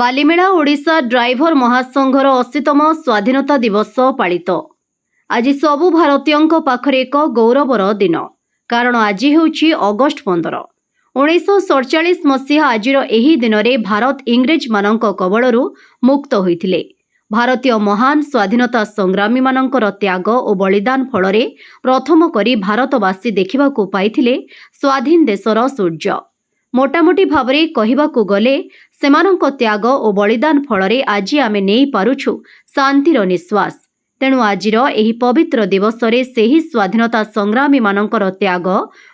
Balimela Odisha driver ମହାସଂଘର 80ତମ ସ୍ୱାଧୀନତା ଦିବସ ପାଳିତ। ଆଜି ସବୁ ଭାରତୀୟଙ୍କ ପାଖରେ ଏକ ଗୌରବର ଦିନ, କାରଣ ଆଜି ହେଉଛି ଅଗଷ୍ଟ 15। 1947 ମସିହା ଆଜିର ଏହି ଦିନରେ ଭାରତ ଇଂରେଜମାନଙ୍କ କବଳରୁ ମୁକ୍ତ ହୋଇଥିଲେ। ଭାରତୀୟ ମହାନ ସ୍ୱାଧୀନତା ସଂଗ୍ରାମୀମାନଙ୍କର ତ୍ୟାଗ ଓ ବଳିଦାନ ଫଳରେ ପ୍ରଥମ କରି ଭାରତବାସୀ ଦେଖିବାକୁ ପାଇଥିଲେ ସ୍ୱାଧୀନ ଦେଶର ସୂର୍ଯ୍ୟ। ମୋଟାମୋଟି ଭାବରେ କହିବାକୁ ଗଲେ ସେମାନଙ୍କ ତ୍ୟାଗ ଓ ବଳିଦାନ ଫଳରେ ଆଜି ଆମେ ନେଇପାରୁଛୁ ଶାନ୍ତିର ନିଶ୍ୱାସ। ତେଣୁ ଆଜିର ଏହି ପବିତ୍ର ଦିବସରେ ସେହି ସ୍ୱାଧୀନତା ସଂଗ୍ରାମୀମାନଙ୍କର ତ୍ୟାଗ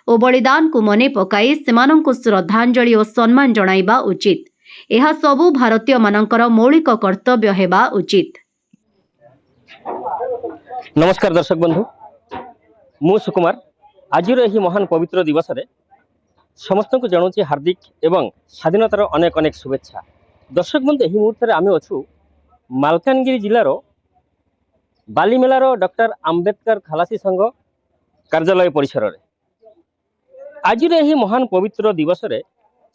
ଓ ବଳିଦାନକୁ ମନେ ପକାଇ ସେମାନଙ୍କୁ ଶ୍ରଦ୍ଧାଞ୍ଜଳି ଓ ସମ୍ମାନ ଜଣାଇବା ଉଚିତ। ଏହା ସବୁ ଭାରତୀୟମାନଙ୍କର ମୌଳିକ କର୍ତ୍ତବ୍ୟ ହେବା ଉଚିତ। नमस्कार दर्शक बंधु, मु सुकुमार आजिर यही महान पवित्र दिवस रे समस्त को जनाऊँ हार्दिक एवं स्वाधीनतार अनेक अनेक शुभेच्छा। दर्शक बंधु, यही मुहूर्त आम अच्छू मालकानगिरी जिलार बालीमेलार डॉक्टर आंबेडकर खलासी संघ कार्यालय परिसर रे आजिर यही महान पवित्र दिवस रे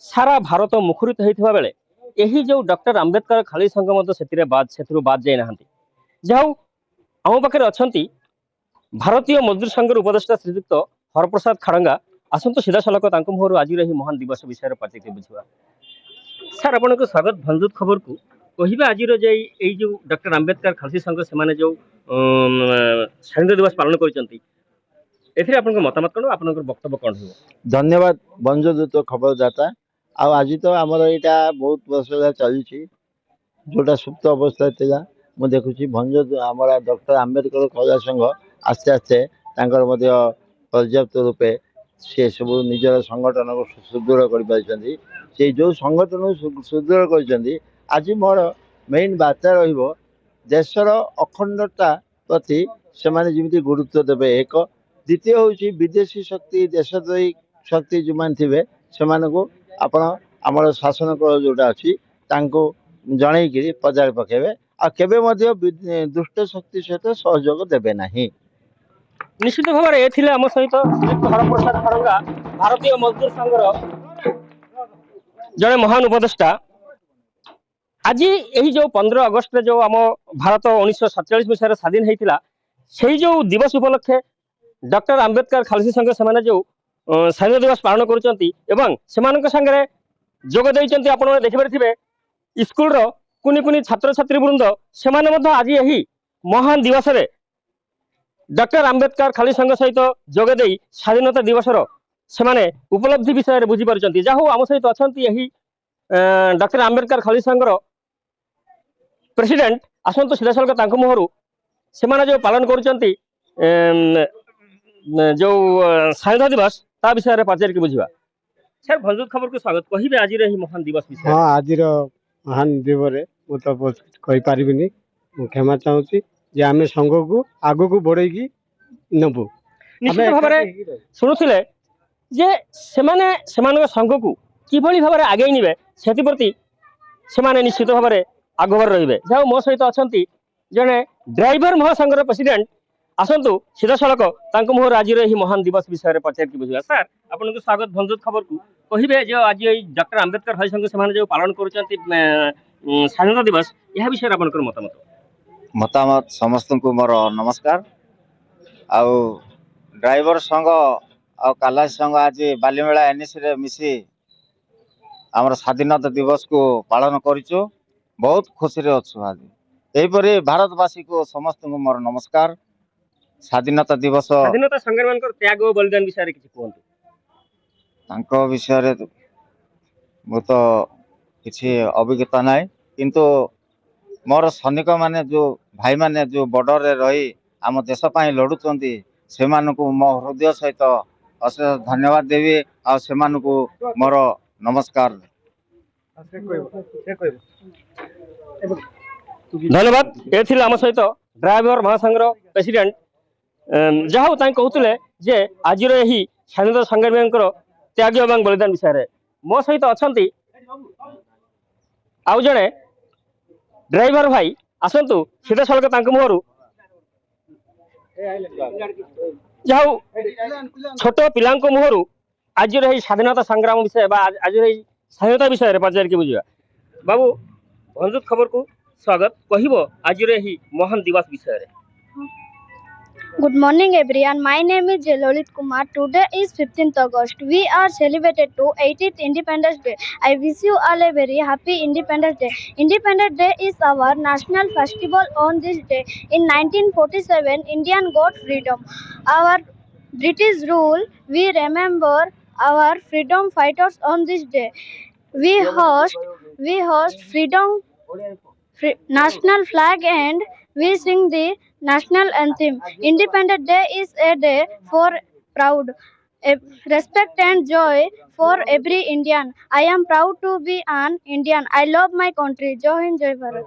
सारा भारत मुखरित होता बेले यही जो डॉक्टर आंबेडकर खलासी संघ बाद जाई नाहांती। जाऊ आम पाखे अच्छा भारतीय मजदूर संघर उपदेष्टा श्रीजुक्त हरप्रसाद खाड़ंगा आसतु सीधा सलख मुहर आज महान दिवस विषय पाचिके बुझा। सर आपन को स्वागत भंजुत खबर को कहे आज जो डॉक्टर आंबेडकर खलासी संघ से जो स्वाधीनता दिवस पालन कर मतामत कौन आप वक्तव्य कौन हो? धन्यवाद बंजुदूत खबरदाता। आज तो आमर यहाँ बहुत वर्ष चली जोटा सुप्त अवस्था था मुझे देखुची भंज आम डॉक्टर आंबेडकर खलासी संघ आस्ते आस्ते पर्याप्त रूपे सी सब निजर संगठन को सुदृढ़ कर जो संगठन सुदृढ़ कर आज मोर मेन बार्ता रेशर अखंडता प्रति से जमी गुरुत्व देवे। एक द्वितीय हूँ विदेशी शक्ति देशद्रोही शक्ति जो मैंने थे से आमर शासन कल जोटा अच्छी जनईकि पदार पकेबे आबे दुष्ट शक्ति सहित सहयोग देवे ना। निश्चित भाव में आम सहित हरप्रसाद खाड़ंगा भारतीय मजदूर संघर जड़े महान उपदेष्टा। आज यही जो 15 अगस्त जो आम भारत 1947 मसीह स्वाधीन होता से जो दिवस उपलक्षे डॉक्टर आंबेडकर खलासी संघ से जो स्वाधीनता दिवस पालन कर सागर जोग देते आप देखिपारे स्कूल कुनी कुनी छात्र छात्री वृंद से आज यही महान दिवस रे डॉक्टर आंबेडकर खलासी संघ सहित जोगदे स्वाधीनता दिवस से उपलब्धि विषय बुझीपार। जहाँ आम सहित अच्छा यही डॉक्टर आंबेडकर खलासी संघर प्रेसिडेंट आसतु सीधा सलख मुहर से जो पालन कर जो स्वाधीनता दिवस ता विषय पचार के बुझा। सर भंजुत खबर को स्वागत कहे आज यही महान दिवस विषय। हाँ, आज महान दिवस मुझे कही पारिनी क्षमा चाहूँगी जे आम संघ को आग को बढ़े नबू। निश्चित भाव में शुणुले जे संघ को किभली भाव में आगे निबे से प्रति से निश्चित भाव में आगभर रे। जहाँ मो सहित अच्छा जड़े ड्राइवर महासंघर प्रेसिडेंट आसतु सीधा सलख मुहर आज यही महान दिवस विषय पचार की बुझा। सर आपन को स्वागत भंजुत खबर को कहे जो आज डॉक्टर आंबेडकर खलासी संघ से जो पालन कर स्वाधीनता दिवस यह विषय आप मतामत? मतामत समस्त को मोर नमस्कार। आउ ड्राइवर संघ आ खलासी संघ आज बालीमेला एनएसी रे मिसी आमर स्वाधीनता दिवस को पालन करिचो। बहुत खुशी रे अच्छु। आज यहीपरि भारतवासी को समस्त को मोर नमस्कार। स्वाधीनता दिवस स्वाधीनता संग्राम त्याग और बलिदान विषय कहतु विषय मु तो किसी अभिज्ञता ना किंतु मोर सैनिक माने जो भाई माने जो बॉर्डर रे रही आम देश पाई लड़ुचंती से मो हृदय सहित अशेष धन्यवाद देवी आ से मोर नमस्कार। धन्यवाद। ये आम सहित ड्राइवर महासंघर प्रेसिडेंट जहाँ कहते जे आज यही स्वाधीनता संग्रामी त्याग और बलिदान विषय मो सहित अच्छा आउ जड़े ड्राइवर भाई आसतु सीधा सलख मुहर जहाँ छोट पिला मुहर आज यही स्वाधीनता संग्राम विषय आज यही स्वाधीनता विषय पचार के बुझा। बाबू भंजुत खबर को स्वागत कहिबो आजिर एही महान दिवस विषय रे। Good morning everyone. My name is Lolit Kumar. Today is 15th August. We are celebrated to 80th Independence Day. I wish you all a very happy Independence Day. Independence Day is our national festival. On this day in 1947, Indian got freedom. Our British rule, we remember our freedom fighters on this day. We host national flag and we sing the national anthem. Independence Day is a day for proud, respect and joy for every Indian. I am proud to be an Indian. I love my country. Jai Hind, Jai Bharat.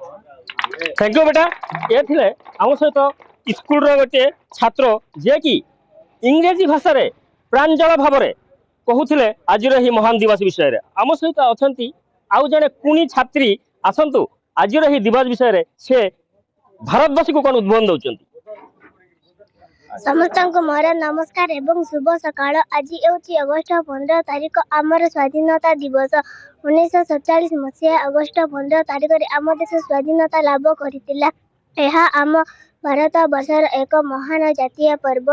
Thank you बेटा। ये थिले आम सहित school रो गोटे छात्र जे कि इंग्रेजी भाषा रे प्रांजल भाव रे कहूथिले आजिर ही महान दिवस विषय रे। आम सहित अछंती आउ जने कुनी छात्री आसंतु आजिर ही दिवस विषय रे से भारतवासी को कोन उद्बोधन दउचंती। ସମସ୍ତଙ୍କୁ ମୋର ନମସ୍କାର ଏବଂ ଶୁଭ ସକାଳ। ଆଜି ହେଉଛି ଅଗଷ୍ଟ 15 ତାରିଖ ଆମର ସ୍ୱାଧୀନତା ଦିବସ। 1947 ମସିହା ଅଗଷ୍ଟ 15 ତାରିଖରେ ଆମ ଦେଶ ସ୍ୱାଧୀନତା ଲାଭ କରିଥିଲା। ଏହା ଆମ ଭାରତ ବର୍ଷର ଏକ ମହାନ ଜାତୀୟ ପର୍ବ।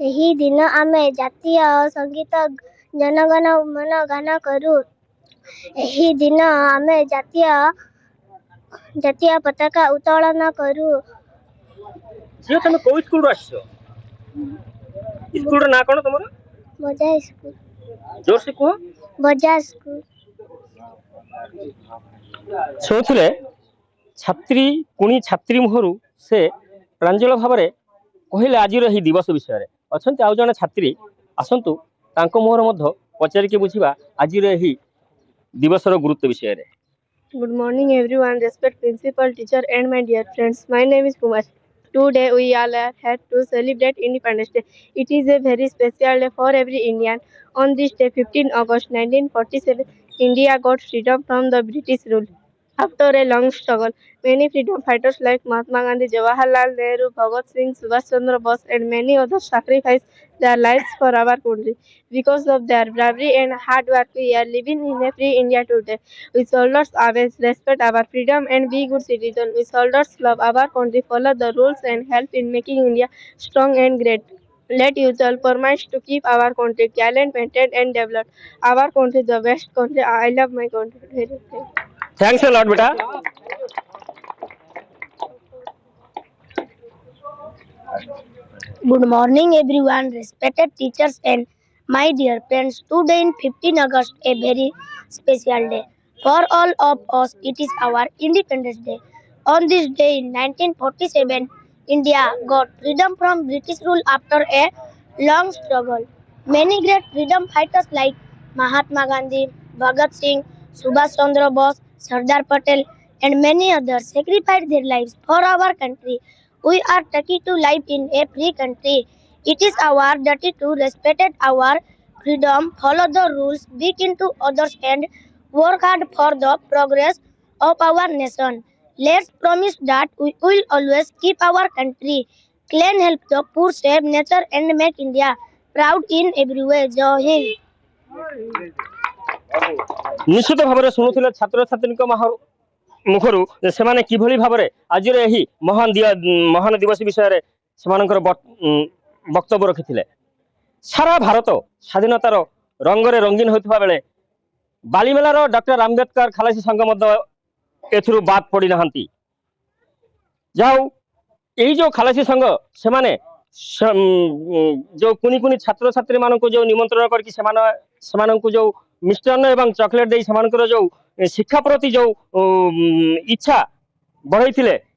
ଏହି ଦିନ ଆମେ ଜାତୀୟ ସଙ୍ଗୀତ ଜନଗଣ ମନ ଗାନ କରୁ। ଏହି ଦିନ ଆମେ ଜାତୀୟ ପତାକା ଉତ୍ତୋଳନ କରୁ। जे तमे कोई स्कूल रो आछो स्कूल रो ना कोन तमरो बजा स्कुल जोर से कहो बजा स्कुल सोथिले छात्री कुणी छात्री मुहरु से प्रांजल भाव रे कहिले आजिर ही दिवस विषय रे अछंती आउ जने छात्री आसंतु तांको मुहर मध्य पचारि के बुझिबा आजिर ही दिवस रो गुरुत्व विषय रे। Good morning, everyone. Respect principal, teacher, and my dear friends. My name is Kumar. Today, we all are here to celebrate Independence Day. It is a very special day for every Indian. On this day, 15 August 1947, India got freedom from the British rule. After a long struggle, many freedom fighters like Mahatma Gandhi, Jawaharlal Nehru, Bhagat Singh, Subhash Chandra Bose, and many others sacrificed their lives for our country. Because of their bravery and hard work, we are living in a free India today. We soldiers always respect our freedom and be good citizens. We soldiers love our country, follow the rules, and help in making India strong and great. Let you all promise to keep our country talent, maintained, and developed. Our country is the best country. I love my country. Very much. Thanks a lot बेटा। Good morning everyone, respected teachers and my dear friends. Today in 15 August, a very special day. For all of us, it is our Independence Day. On this day in 1947, India got freedom from British rule after a long struggle. Many great freedom fighters like Mahatma Gandhi, Bhagat Singh, Subhash Chandra Bose, Sardar Patel, and many others sacrificed their lives for our country. We are lucky to live in a free country. It is our duty to respect our freedom, follow the rules, be kind to others, and work hard for the progress of our nation. Let's promise that we will always keep our country clean, help the poor, save nature, and make India proud in every way. Jai Hind. निश्चित भाव में शुणुले छात्र छात्री मुखर से किभली भाव में आज महान दिवस विषय रे सेमानकर वक्तव्य रखी सारा भारत स्वाधीनतार रंगरे रंगीन होता बेले बालीमेलार डॉक्टर आंबेडकर खालासी संघ एथुरु बाद पड़ी नहांती। जाऊ यही जो खालासी संघ से माने जो कुनी कुनी छात्र छात्री मान को जो निमंत्रण करके जो मिष्टान्न एवं चॉकलेट दे जो शिक्षा प्रति जो इच्छा बढ़ाई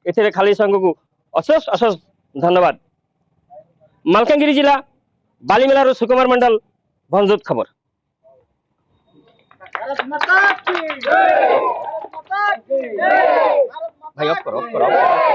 एथिरे खाली संघ को अशेष अशेष धन्यवाद। मालकानगिरी जिला बालीमेलार सुकुमार मंडल, भंजुत खबर। भाई ऑफ करो।